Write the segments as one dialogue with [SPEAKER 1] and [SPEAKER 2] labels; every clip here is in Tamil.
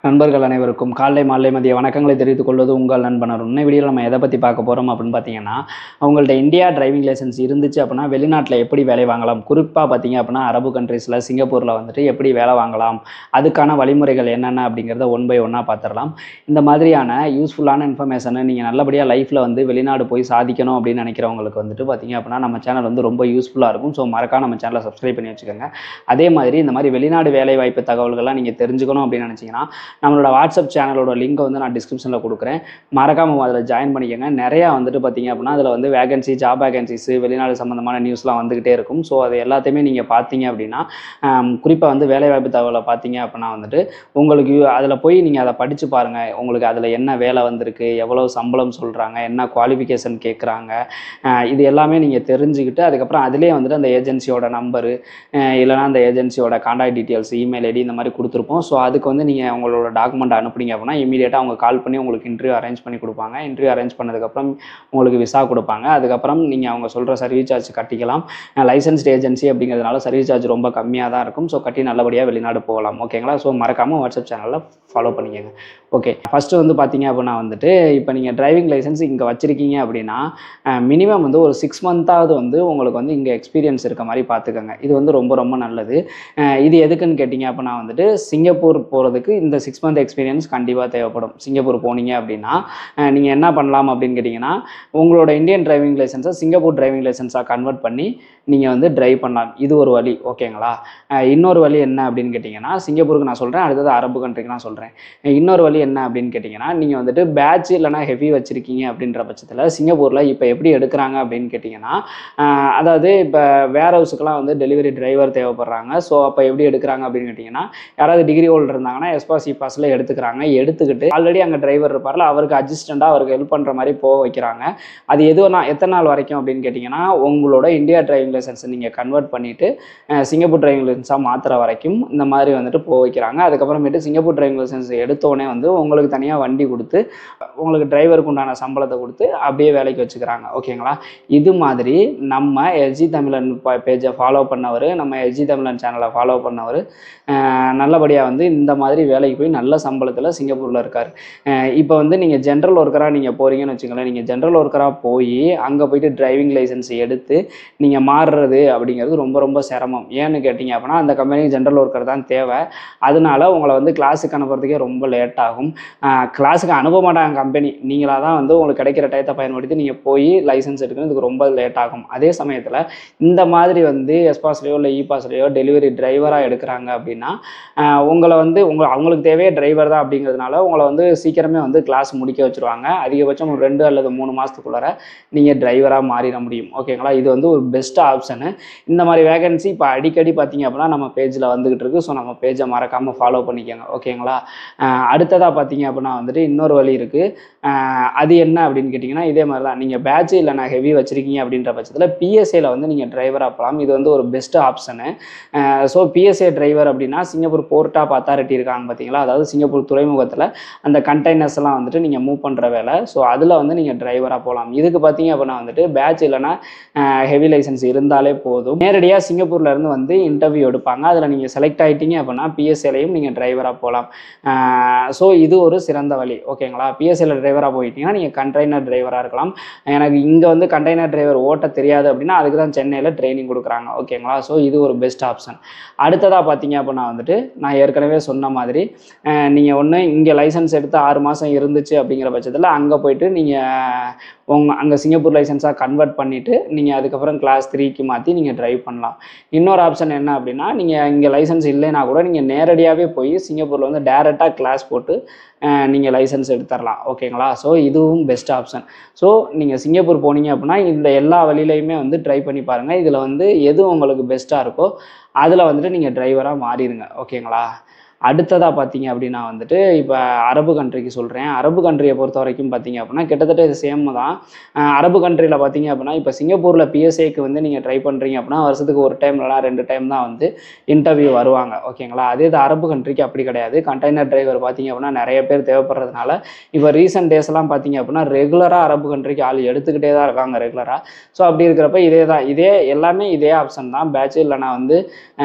[SPEAKER 1] நண்பர்கள் அனைவருக்கும் காலை மாலை மதிய வணக்கங்களை தெரிவித்துக் கொள்வது உங்கள் நண்பன் அருண். இன்னை வீடியோவில் நம்ம எதை பற்றி பார்க்க போகிறோம் அப்படின்னு பார்த்தீங்கன்னா, அவங்கள்ட்ட இந்தியா டிரைவிங் லைசன்ஸ் இருந்துச்சு அப்படின்னா வெளிநாட்டில் எப்படி வேலை வாங்கலாம், குறிப்பாக பார்த்தீங்க அப்படின்னா அரபு கண்ட்ரீஸில் சிங்கப்பூரில் வந்துட்டு எப்படி வேலை வாங்கலாம், அதுக்கான வழிமுறைகள் என்னென்ன அப்படிங்கிறத ஒன் பை ஒன்னாக பார்த்துடலாம். இந்த மாதிரியான யூஸ்ஃபுல்லான இன்ஃபர்மேஷனை நீங்கள் நல்லபடியாக லைஃப்பில் வந்து வெளிநாடு போய் சாதிக்கணும் அப்படின்னு நினைக்கிறவங்களுக்கு வந்துட்டு பார்த்தீங்க அப்படின்னா நம்ம சேனல் வந்து ரொம்ப யூஸ்ஃபுல்லாக இருக்கும். ஸோ மறக்காம நம்ம சேனலை சப்ஸ்கிரைப் பண்ணி வச்சுக்கோங்க. அதே மாதிரி இந்த மாதிரி வெளிநாடு வேலைவாய்ப்பு தகவல்கள்லாம் நீங்கள் தெரிஞ்சுக்கணும் அப்படின்னு நினச்சிங்கன்னா நம்மளோட வாட்ஸ்அப் சேனலோட லிங்க்கை வந்து நான் டிஸ்கிரிப்ஷனில் கொடுக்குறேன். மறக்காமல் அதில் ஜாயின் பண்ணிக்கோங்க. நிறையா வந்துட்டு பார்த்தீங்க அப்படின்னா அதில் வந்து வேகன்சி, ஜாப் வேகன்சிஸு, வெளிநாடு சம்மந்தமான நியூஸ்லாம் வந்துக்கிட்டே இருக்கும். ஸோ அது எல்லாத்தையுமே நீங்கள் பார்த்தீங்க அப்படின்னா குறிப்பாக வந்து வேலைவாய்ப்பு தகவலை பார்த்தீங்க அப்படின்னா வந்துட்டு உங்களுக்கு அதில் போய் நீங்கள் அதை படித்து பாருங்கள். உங்களுக்கு அதில் என்ன வேலை வந்திருக்கு, எவ்வளோ சம்பளம் சொல்கிறாங்க, என்ன குவாலிஃபிகேஷன் கேட்குறாங்க, இது எல்லாமே நீங்கள் தெரிஞ்சுக்கிட்டு அதுக்கப்புறம் அதிலே வந்துட்டு அந்த ஏஜென்சியோட நம்பரு இல்லைனா அந்த ஏஜென்சியோட கான்டாக்ட் டீட்டெயில்ஸ், இமெயில் ஐடி இந்த மாதிரி கொடுத்துருப்போம். ஸோ அதுக்கு வந்து நீங்கள் உங்களோட டாக்குமெண்ட் அனுப்புனீங்க அப்படின்னா இமீடியட்டாக அவங்க கால் பண்ணி உங்களுக்கு இன்டர்வியூ அரேஞ்ச் பண்ணி கொடுப்பாங்க. இன்டர்வியூ அரேஞ்ச் பண்ணதுக்கப்புறம் உங்களுக்கு விசா கொடுப்பாங்க. அதுக்கப்புறம் நீங்கள் அவங்க சொல்கிற சர்வீஸ் சார்ஜ் கட்டிக்கலாம். லைசன்ஸ்ட் ஏஜென்சி அப்படிங்கிறதுனால சர்வீஸ் சார்ஜ் ரொம்ப கம்மியாக தான் இருக்கும். ஸோ கட்டி நல்லபடியாக வெளிநாடு போகலாம். ஓகேங்களா? ஸோ மறக்காமல் வாட்ஸ்அப் சேனலில் ஃபாலோ பண்ணிக்கோங்க. ஓகே, ஃபஸ்ட்டு வந்து பார்த்தீங்க அப்படின்னா வந்துட்டு இப்போ நீங்கள் டிரைவிங் லைசன்ஸ் இங்கே வச்சுருக்கீங்க அப்படின்னா மினிமம் வந்து ஒரு 6 மந்த்தாவது வந்து உங்களுக்கு வந்து இங்கே எக்ஸ்பீரியன்ஸ் இருக்க மாதிரி பார்த்துக்கோங்க. இது வந்து ரொம்ப ரொம்ப நல்லது. இது எதுக்குன்னு கேட்டிங்க அப்படின்னா வந்துட்டு சிங்கப்பூர் போகிறதுக்கு இந்த 6 மந்த் எக்ஸ்பீரியன்ஸ் கண்டிப்பாக தேவைப்படும். சிங்கப்பூர் போனீங்க அப்படின்னா நீங்கள் என்ன பண்ணலாம் அப்படின்னு கேட்டிங்கன்னா உங்களோட இந்தியன் டிரைவிங் லைசன்ஸை சிங்கப்பூர் டிரைவிங் லைசன்ஸாக கன்வெர்ட் பண்ணி நீங்கள் வந்து ட்ரைவ் பண்ணலாம். இது ஒரு வழி. ஓகேங்களா? இன்னொரு வழி என்ன அப்படின்னு கேட்டிங்கன்னா சிங்கப்பூருக்கு நான் சொல்கிறேன், அடுத்தது அரபு கண்ட்ரிக்கு நான் சொல்கிறேன். இன்னொரு வழி என்ன அப்படின்னு கேட்டிங்கன்னா நீங்கள் வந்துட்டு பேட்ச் இல்லைனா ஹெவி வச்சுருக்கீங்க அப்படின்ற பட்சத்தில் சிங்கப்பூரில் இப்போ எப்படி எடுக்கிறாங்க அப்படின்னு கேட்டிங்கன்னா அதாவது இப்போ வேர் ஹவுஸுக்கெலாம் வந்து டெலிவரி டிரைவர் தேவைப்படுறாங்க. ஸோ அப்போ எப்படி எடுக்கிறாங்க அப்படின்னு கேட்டிங்கன்னா யாராவது டிகிரி ஹோல்டர் இருந்தாங்கன்னா எஸ்பாஸ் இபாஸில் எடுத்துக்கிறாங்க. எடுத்துக்கிட்டு ஆல்ரெடி அங்கே டிரைவர் இருப்பார்ல அவருக்கு அசிஸ்டண்ட்டாக அவருக்கு ஹெல்ப் பண்ணுற மாதிரி போக வைக்கிறாங்க. அது எத்தனை நாள் வரைக்கும் அப்படின்னு கேட்டிங்கன்னா உங்களோட இந்தியா டிரைவிங் லைசன்ஸ் நீங்கள் கன்வெர்ட் பண்ணிவிட்டு சிங்கப்பூர் டிரைவிங் லைசன்ஸாக மாற்றுற வரைக்கும் இந்த மாதிரி வந்துட்டு போக வைக்கிறாங்க. அதுக்கப்புறமேட்டு சிங்கப்பூர் டிரைவிங் லைசன்ஸ் எடுத்தோடனே வந்து உங்களுக்கு தனியாக வண்டி கொடுத்து உங்களுக்கு டிரைவருக்கு உண்டான சம்பளத்தை கொடுத்து அப்படியே வேலைக்கு வச்சுக்கிறாங்க. ஓகேங்களா? இது மாதிரி நம்ம எஸ்ஜி தமிழன் பேஜை ஃபாலோ பண்ணவர், நம்ம எஸ்ஜி தமிழன் சேனலை ஃபாலோ பண்ணவர் நல்லபடியாக வந்து இந்த மாதிரி வேலைக்கு போய் நல்ல சம்பளத்தில் சிங்கப்பூரில் இருக்கார். இப்போ வந்து நீங்கள் ஜென்ரல் ஒர்க்கராக நீங்கள் போகிறீங்கன்னு வச்சுக்கோங்களேன். நீங்கள் ஜென்ரல் ஒர்க்கராக போய் அங்கே போயிட்டு டிரைவிங் லைசன்ஸ் எடுத்து நீங்கள் மாறுறது அப்படிங்கிறது ரொம்ப ரொம்ப சிரமம். ஏன்னு கேட்டிங்க அப்படின்னா அந்த கம்பெனிக்கு ஜென்ரல் ஒர்க்கர் தான் தேவை. அதனால உங்களை வந்து கிளாஸுக்கு அனுப்புறதுக்கே ரொம்ப லேட் ஆகும். கிளாஸுக்கு அனுப்ப மாட்டாங்க கம்பெனி. நீங்களாக தான் வந்து உங்களுக்கு கிடைக்கிற டயத்தை பயன்படுத்தி நீங்கள் போய் லைசன்ஸ் எடுக்கிறதுக்கு ரொம்ப லேட் ஆகும். அதே சமயத்தில் இந்த மாதிரி வந்து எஸ்பாஸ்லேயோ இல்லை இபாஸ்லேயோ டெலிவரி டிரைவராக எடுக்கிறாங்க அப்படின்னா உங்களை வந்து அவங்களுக்கு தேவையே டிரைவர் தான் அப்படிங்கிறதுனால உங்களை வந்து சீக்கிரமே வந்து கிளாஸ் முடிக்க வச்சுருவாங்க. அதிகபட்சம் ஒரு 2 அல்லது 3 மாதத்துக்குள்ளார நீங்கள் டிரைவராக மாறிட முடியும். ஓகேங்களா? இது வந்து ஒரு பெஸ்ட் ஆப்ஷனு. இந்த மாதிரி வேகன்சி இப்போ அடிக்கடி பார்த்தீங்க அப்படின்னா நம்ம பேஜில் வந்துக்கிட்டு இருக்குது. ஸோ நம்ம பேஜை மறக்காமல் ஃபாலோ பண்ணிக்கோங்க. ஓகேங்களா? அடுத்ததாக பார்த்தீங்க அப்படின்னா வந்துட்டு இன்னொரு வழி இருக்குது. அது என்ன அப்படின்னு கேட்டிங்கன்னா இதே மாதிரி தான். நீங்கள் பேட்ச் இல்லைனா ஹெவி வச்சுருக்கீங்க அப்படின்ற பட்சத்தில் பிஎஸ்ஏல வந்து நீங்கள் டிரைவராக போகலாம். இது வந்து ஒரு best option. So PSA driver அப்படின்னா சிங்கப்பூர் போர்ட் ஆஃப் அத்தாரிட்டி இருக்காங்க பார்த்தீங்களா, அதாவது சிங்கப்பூர் துறைமுகத்தில் அந்த கண்டெய்னர்ஸ் எல்லாம் வந்துட்டு நீங்கள் மூவ் பண்ணுற வேலை. ஸோ அதில் வந்து நீங்கள் டிரைவராக போகலாம். இதுக்கு பார்த்தீங்க அப்படின்னா வந்துட்டு பேட்ச் இல்லைனா ஹெவி லைசன்ஸ் இருந்தாலே போதும். நேரடியாக சிங்கப்பூரில் இருந்து வந்து இன்டர்வியூ எடுப்பாங்க. அதில் நீங்கள் செலக்ட் ஆகிட்டீங்க அப்படின்னா பிஎஸ்ஏலையும் நீங்கள் டிரைவராக போகலாம். ஸோ இது ஒரு சிறந்த வழி. ஓகேங்களா? பிஎஸ்ஏல டிரைவராக போயிட்டீங்கன்னா நீங்கள் கண்டெய்னர் டிரைவராக இருக்கலாம். எனக்கு இங்கே வந்து கண்டெய்னர் டிரைவர் ஓட்ட தெரியாது அப்படின்னா அதுக்கு தான் சென்னையில் ட்ரைனிங் கொடுக்குறாங்க. ஓகேங்களா? ஸோ இது ஒரு பெஸ்ட் ஆப்ஷன். அடுத்ததாக பார்த்தீங்க அப்படின்னா வந்துட்டு நான் ஏற்கனவே சொன்ன மாதிரி நீங்கள் ஒன்று இங்கே லைசன்ஸ் எடுத்து 6 மாதம் இருந்துச்சு அப்படிங்கிற பட்சத்தில் அங்கே போயிட்டு நீங்கள் அங்கே சிங்கப்பூர் லைசன்ஸாக கன்வெர்ட் பண்ணிவிட்டு நீங்கள் அதுக்கப்புறம் கிளாஸ் 3க்கு மாற்றி நீங்கள் ட்ரைவ் பண்ணலாம். இன்னொரு ஆப்ஷன் என்ன அப்படின்னா நீங்கள் இங்கே லைசன்ஸ் இல்லைன்னா கூட நீங்கள் நேரடியாகவே போய் சிங்கப்பூரில் வந்து டேரெக்டாக கிளாஸ் போட்டு நீங்கள் லைசன்ஸ் எடுத்துடலாம். ஓகேங்களா? ஸோ இதுவும் பெஸ்ட் ஆப்ஷன். ஸோ நீங்கள் சிங்கப்பூர் போனீங்க அப்படின்னா இந்த எல்லா வழியிலையுமே வந்து ட்ரை பண்ணி பாருங்கள். இதில் வந்து எது உங்களுக்கு பெஸ்ட்டாக இருக்கோ அதில் வந்துட்டு நீங்கள் டிரைவராக மாறிடுங்க. ஓகேங்களா? அடுத்ததாக பார்த்தீங்க அப்படின்னா வந்துட்டு இப்போ அரபு கண்ட்ரிக்கு சொல்கிறேன். அரபு கண்ட்ரியை பொறுத்த வரைக்கும் பார்த்தீங்க அப்படின்னா கிட்டத்தட்ட இது சேம் தான். அரபு கண்ட்ரியில் பார்த்தீங்க அப்படின்னா இப்போ சிங்கப்பூரில் பிஎஸ்ஏக்கு வந்து நீங்கள் ட்ரை பண்ணுறீங்க அப்படின்னா வருஷத்துக்கு 1 டைம் இல்லைனா 2 டைம் தான் வந்து இன்டர்வியூ வருவாங்க. ஓகேங்களா? அதே இது அரபு கண்ட்ரிக்கு அப்படி கிடையாது. கண்டெய்னர் டிரைவர் பார்த்தீங்க அப்படின்னா நிறைய பேர் தேவைப்படுறதுனால இப்போ ரீசெண்ட் டேஸ்லாம் பார்த்தீங்க அப்படின்னா ரெகுலராக அரபு கண்ட்ரிக்கு ஆள் எடுத்துக்கிட்டே தான் இருக்காங்க ரெகுலராக. ஸோ அப்படி இருக்கிறப்ப இதே எல்லாமே இதே ஆப்ஷன் தான். பேட்ச் இல்லைனா வந்து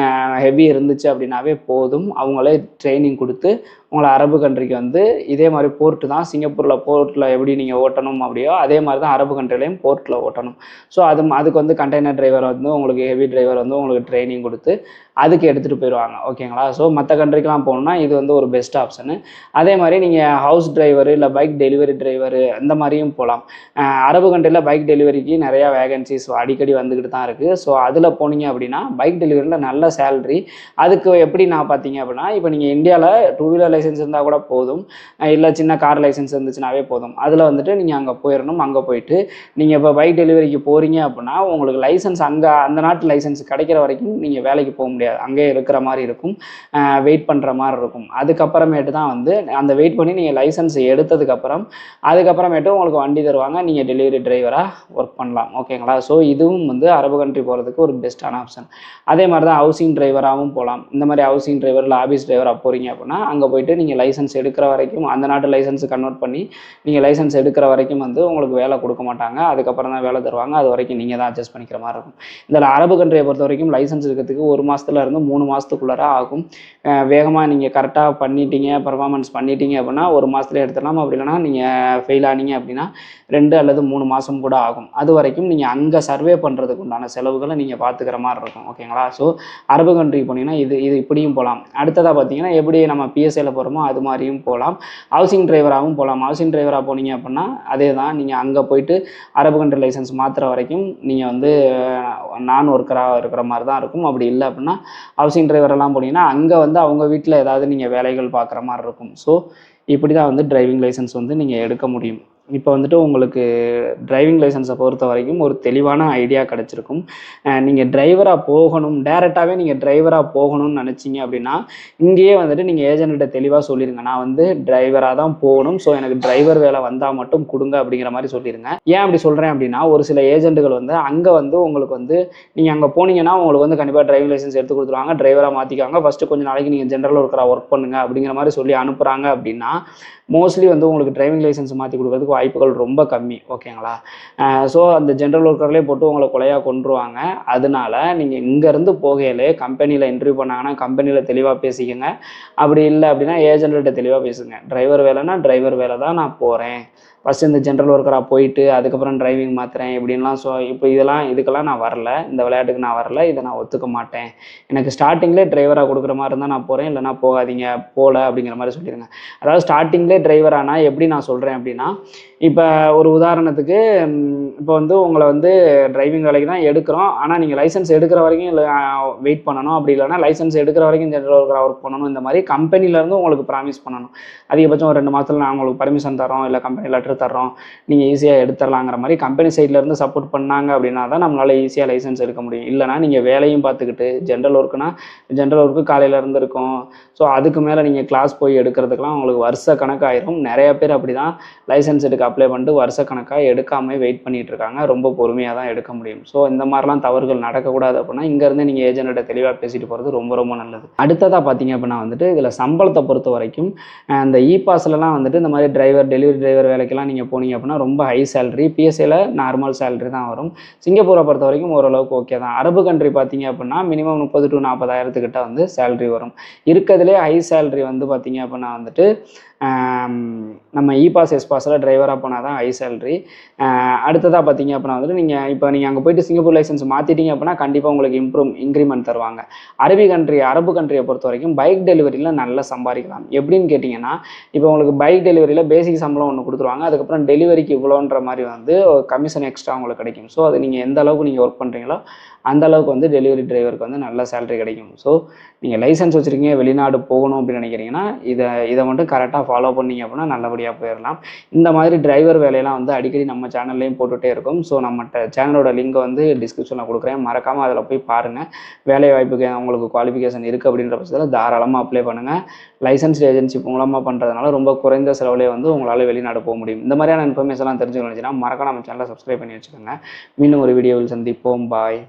[SPEAKER 1] ஹெவி இருந்துச்சு அப்படின்னாவே போதும். அவங்களே ட்ரைனிங் கொடுத்து உங்களை அரபு கண்ட்ரிக்கு வந்து இதே மாதிரி போர்ட்டு தான். சிங்கப்பூரில் போர்ட்டில் எப்படி நீங்கள் ஓட்டணும் அப்படியோ அதே மாதிரி தான் அரபு கண்ட்ரிலையும் போர்ட்டில் ஓட்டணும். ஸோ அதுக்கு வந்து கண்டெய்னர் டிரைவர் வந்து உங்களுக்கு ஹெவி டிரைவர் வந்து உங்களுக்கு ட்ரைனிங் கொடுத்து அதுக்கு எடுத்துகிட்டு போயிடுவாங்க. ஓகேங்களா? ஸோ மற்ற கண்ட்ரிக்கெலாம் போகணுன்னா இது வந்து ஒரு பெஸ்ட் ஆப்ஷனு. அதே மாதிரி நீங்கள் ஹவுஸ் டிரைவரு இல்லை பைக் டெலிவரி டிரைவரு அந்த மாதிரியும் போகலாம். அரபு கண்ட்ரியில் பைக் டெலிவரிக்கு நிறையா வேகன்சிஸ் அடிக்கடி வந்துக்கிட்டு தான் இருக்குது. ஸோ அதில் போனீங்க அப்படின்னா பைக் டெலிவரியில் நல்ல சேலரி. அதுக்கு எப்படி நான் பார்த்தீங்க அப்படின்னா, இப்போ நீங்கள் இந்தியாவில் 2 வீலர் லைசன்ஸ் இருந்தால் கூட போதும், இல்லை சின்ன கார் லைசன்ஸ் இருந்துச்சுனாவே போதும். அதில் வந்துட்டு நீங்கள் அங்கே போயிடணும். அங்கே போயிட்டு நீங்கள் இப்போ பைக் டெலிவரிக்கு போகிறீங்க அப்படின்னா உங்களுக்கு லைசன்ஸ் அங்கே அந்த நாட்டு லைசன்ஸ் கிடைக்கிற வரைக்கும் நீங்கள் வேலைக்கு போக முடியாது. அங்கே இருக்கிற மாதிரி இருக்கும், வெயிட் பண்ணுற மாதிரி இருக்கும். அதுக்கப்புறமேட்டு தான் வந்து அந்த வெயிட் பண்ணி நீங்கள் லைசன்ஸ் அதுக்கப்புறமேட்டு உங்களுக்கு வண்டி தருவாங்க, நீங்கள் டெலிவரி டிரைவராக ஒர்க் பண்ணலாம். ஓகேங்களா? ஸோ இதுவும் வந்து அரபு கண்ட்ரி போகிறதுக்கு ஒரு பெஸ்ட்டான ஆப்ஷன். அதே மாதிரி தான் ஹவுசிங் டிரைவராகவும் போகலாம். இந்த மாதிரி ஹவுசிங் டிரைவர் இல்லை ஆஃபீஸ் டிரைவராக போகிறீங்க அப்படின்னா அங்கே போயிட்டு நீங்கள் லைசன்ஸ் எடுக்கிற வரைக்கும் அந்த நாட்டு லைசன்ஸ் கன்வெர்ட் பண்ணி நீங்கள் லைசன்ஸ் எடுக்கிற வரைக்கும் வந்து உங்களுக்கு வேலை கொடுக்க மாட்டாங்க. அதுக்கப்புறம் தான் வேலை தருவாங்க. அது வரைக்கும் நீங்கள் தான் அட்ஜஸ்ட் பண்ணிக்கிற மாதிரி இருக்கும். இதில் அரபு கண்ட்ரியை பொறுத்த வரைக்கும் லைசன்ஸ் இருக்கிறதுக்கு 1 மாதத்துலேருந்து 3 மாதத்துக்குள்ளார ஆகும். வேகமாக நீங்கள் கரெக்டாக பண்ணிட்டீங்க, பர்ஃபார்மன்ஸ் பண்ணிட்டீங்க அப்படின்னா 1 மாதத்துலேயே எடுத்துடலாம். அப்படி இல்லைனா நீங்கள் ஃபெயில் ஆனீங்க அப்படின்னா 2 அல்லது 3 மாதம் கூட ஆகும். அது வரைக்கும் நீங்கள் அங்கே சர்வே பண்ணுறதுக்கு உண்டான செலவுகளை நீங்கள் பார்த்துக்கிற மாதிரி இருக்கும். ஓகேங்களா? ஸோ அரபு கண்ட்ரிக்கு போனீங்கன்னா இது இப்படியும் போகலாம். அடுத்ததாக பார்த்தீங்கன்னா எப்படி நம்ம பிஎஸ்ஐயில் போகிறோமோ அது மாதிரியும் போகலாம். ஹவுசிங் டிரைவராகவும் போகலாம். ஹவுசிங் டிரைவராக போனீங்க அப்படின்னா அதே தான், நீங்கள் அங்கே போயிட்டு அரபு கண்ட்ரி லைசன்ஸ் மாற்றுற வரைக்கும் நீங்கள் வந்து நான் ஒர்க்கராக இருக்கிற மாதிரி தான் இருக்கும். அப்படி இல்லை அப்படின்னா ஹவுசிங் டிரைவரெல்லாம் போனீங்கன்னா அங்கே வந்து அவங்க வீட்டில் ஏதாவது நீங்கள் வேலைகள் பார்க்குற மாதிரி இருக்கும். ஸோ இப்படி தான் வந்து டிரைவிங் லைசன்ஸ் வந்து நீங்கள் எடுக்க முடியும். இப்போ வந்துட்டு உங்களுக்கு டிரைவிங் லைசன்ஸை பொறுத்த வரைக்கும் ஒரு தெளிவான ஐடியா கிடச்சிருக்கும். நீங்கள் டிரைவராக போகணும், டேரெக்டாகவே நீங்கள் டிரைவராக போகணும்னு நினச்சிங்க அப்படின்னா இங்கேயே வந்துட்டு நீங்கள் ஏஜென்ட்கிட்ட தெளிவாக சொல்லிடுங்க, நான் வந்து டிரைவராக தான் போகணும், ஸோ எனக்கு டிரைவர் வேலை வந்தால் மட்டும் கொடுங்க அப்படிங்கிற மாதிரி சொல்லிடுங்க. ஏன் அப்படி சொல்கிறேன் அப்படின்னா ஒரு சில ஏஜென்ட்டுகள் வந்து அங்கே வந்து உங்களுக்கு வந்து நீங்கள் அங்கே போனீங்கன்னா உங்களுக்கு வந்து கண்டிப்பாக டிரைவிங் லைசன்ஸ் எடுத்து கொடுத்துருவாங்க, டிரைவராக மாற்றிக்காங்க, ஃபஸ்ட்டு கொஞ்சம் நாளைக்கு நீங்கள் ஜென்ரல் ஒர்க்கராக ஒர்க் பண்ணுங்க அப்படிங்கிற மாதிரி சொல்லி அனுப்புகிறாங்க. அப்படின்னா மோஸ்ட்லி வந்து உங்களுக்கு டிரைவிங் லைசன்ஸ் மாற்றி கொடுக்குறதுக்கு வாய்ப்புகள் ரொம்ப கம்மி. ஓகேங்களா? ஸோ அந்த ஜென்ரல் ஒர்க்கர்லேயே போட்டு உங்களை கொலையாக கொண்டுருவாங்க. அதனால நீங்கள் இங்கேருந்து போகையிலே கம்பெனியில் இன்டர்வியூ பண்ணாங்கன்னா கம்பெனியில் தெளிவாக பேசிக்கங்க. அப்படி இல்லை அப்படின்னா ஏஜென்ட்கிட்ட தெளிவாக பேசுங்க. டிரைவர் வேலைன்னா டிரைவர் வேலை தான் நான் போகிறேன், ஃபஸ்ட்டு இந்த ஜென்ரல் ஒர்க்கராக போயிட்டு அதுக்கப்புறம் டிரைவிங் மாற்றுறேன் இப்படின்லாம். ஸோ இப்போ இதுக்கெல்லாம் நான் வரல, இந்த விளையாட்டுக்கு நான் வரல, இதை நான் ஒத்துக்க மாட்டேன், எனக்கு ஸ்டார்டிங்லேயே டிரைவராக கொடுக்குற மாதிரி இருந்தால் நான் போகிறேன், இல்லைனா போகாதீங்க போகல அப்படிங்கிற மாதிரி சொல்லிடுங்க. அதாவது ஸ்டார்டிங்லேயே டிரைவரானா எப்படி நான் சொல்கிறேன் அப்படின்னா, இப்போ ஒரு உதாரணத்துக்கு இப்போ வந்து உங்களை வந்து டிரைவிங் வேலைக்கு தான் எடுக்கிறோம், ஆனால் நீங்கள் லைசன்ஸ் எடுக்கிற வரைக்கும் இல்லை வெயிட் பண்ணணும், அப்படி இல்லைனா லைசன்ஸ் எடுக்கிற வரைக்கும் ஜென்ரல் ஒர்க்கராக ஒர்க் பண்ணணும். இந்த மாதிரி கம்பெனிலேருந்து உங்களுக்கு ப்ராமிஸ் பண்ணணும், அதிகபட்சம் ஒரு 2 மாதத்தில் நான் உங்களுக்கு பர்மிஷன் தரோம், இல்லை கம்பெனி லெட்டர் தர்றோம், நீங்கள் ஈஸியாக எடுத்துடலாங்கிற மாதிரி கம்பெனி சைட்லேருந்து சப்போர்ட் பண்ணாங்க அப்படின்னா தான் நம்மளால் ஈஸியாக லைசன்ஸ் எடுக்க முடியும். இல்லைனா நீங்கள் வேலையும் பார்த்துக்கிட்டு ஜென்ரல் ஒர்க்குனா ஜென்ரல் ஒர்க்கு காலையிலேருந்து இருக்கும், ஸோ அதுக்கு மேலே நீங்கள் கிளாஸ் போய் எடுக்கிறதுக்கெலாம் உங்களுக்கு வருஷ கணக்காயிரும். நிறைய பேர் அப்படி தான் லைசன்ஸ் எடுக்க அப்ளை பண்ணிட்டு வருஷ கணக்காக எடுக்காமல் வெயிட் பண்ணிகிட்டு இருக்காங்க. ரொம்ப பொறுமையாக தான் எடுக்க முடியும். ஸோ இந்த மாதிரிலாம் தவறுகள் நடக்கக்கூடாது அப்படின்னா இங்கேருந்து நீங்கள் ஏஜென்ட்டை தெளிவாக பேசிட்டு போகிறது ரொம்ப ரொம்ப நல்லது. அடுத்ததாக பார்த்தீங்க அப்படின்னா வந்துட்டு இதில் சம்பளத்தை பொறுத்த வரைக்கும் இந்த பாஸ்லலாம் வந்துட்டு இந்த மாதிரி டிரைவர் டெலிவரி டிரைவர் வேலைக்கெல்லாம் நீங்கள் போனீங்க அப்படின்னா ரொம்ப ஹை சேலரி, பிஎஸ்ஐயில் நார்மல் சேலரி தான் வரும். சிங்கப்பூரை பொறுத்த வரைக்கும் ஓரளவுக்கு ஓகே தான். அரபு கண்ட்ரி பார்த்தீங்க அப்படின்னா மினிமம் 30 to 40,000 வந்து சேலரி வரும். இருக்கிறதுலே ஹை சேலரி வந்து பார்த்தீங்க அப்படின்னா வந்துட்டு நம்ம பாஸ் பாஸில் டிரைவராக போனால் தான் ஹை சேலரி. அடுத்ததாக பார்த்தீங்க அப்படின்னா வந்துட்டு நீங்கள் அங்கே போயிட்டு சிங்கப்பூர் லைசன்ஸ் மாற்றிட்டீங்க அப்படின்னா கண்டிப்பாக உங்களுக்கு இன்க்ரிமெண்ட் தருவாங்க. அரபு கண்ட்ரியை பொறுத்த வரைக்கும் பைக் டெலிவரியில் நல்லா சம்பாதிக்கலாம். எப்படின்னு கேட்டிங்கன்னா இப்போ உங்களுக்கு பைக் டெலிவரியில் பேசிக் சம்பளம் ஒன்று கொடுத்துருவாங்க, அதுக்கப்புறம் டெலிவரிக்கு இவ்வளோன்ற மாதிரி வந்து கமிஷன் எக்ஸ்ட்ரா உங்களுக்கு கிடைக்கும். ஸோ அது நீங்கள் எந்த அளவுக்கு நீங்கள் ஒர்க் பண்ணுறீங்களோ அந்த அளவுக்கு வந்து டெலிவரி டிரைவருக்கு வந்து நல்ல சேலரி கிடைக்கும். ஸோ நீங்கள் லைசன்ஸ் வச்சுருக்கீங்க, வெளிநாடு போகணும் அப்படின்னு நினைக்கிறீங்கன்னா இதை மட்டும் கரெக்டாக ஃபாலோ பண்ணிங்க அப்படின்னா நல்லபடியாக போயிடலாம். இந்த மாதிரி டிரைவர் வேலையெல்லாம் வந்து அடிக்கடி நம்ம சேனல்லையும் போட்டுகிட்டே இருக்கும். ஸோ நம்ம சேனலோட லிங்கை வந்து டிஸ்கிரிப்ஷனில் கொடுக்குறேன், மறக்காமல் அதில் போய் பாருங்கள். வேலை வாய்ப்புக்கு உங்களுக்கு குவாலிஃபிகேஷன் இருக்குது அப்படின்ற பட்சத்தில் தாராளமாக அப்ளை பண்ணுங்கள். லைசன்ஸ் ஏஜென்சி மூலமாக பண்ணுறதுனால ரொம்ப குறைந்த செலவுலேயே வந்து உங்களால் வெளிநாடு போக முடியும். இந்த மாதிரியான இன்ஃபர்மேஷன்லாம் தெரிஞ்சுக்கணும்னு நினச்சின்னா மறக்காம நம்ம சேனலை சப்ஸ்கிரைப் பண்ணி வச்சுக்கோங்க. மீண்டும் ஒரு வீடியோவில் சந்திப்போம். பாய்.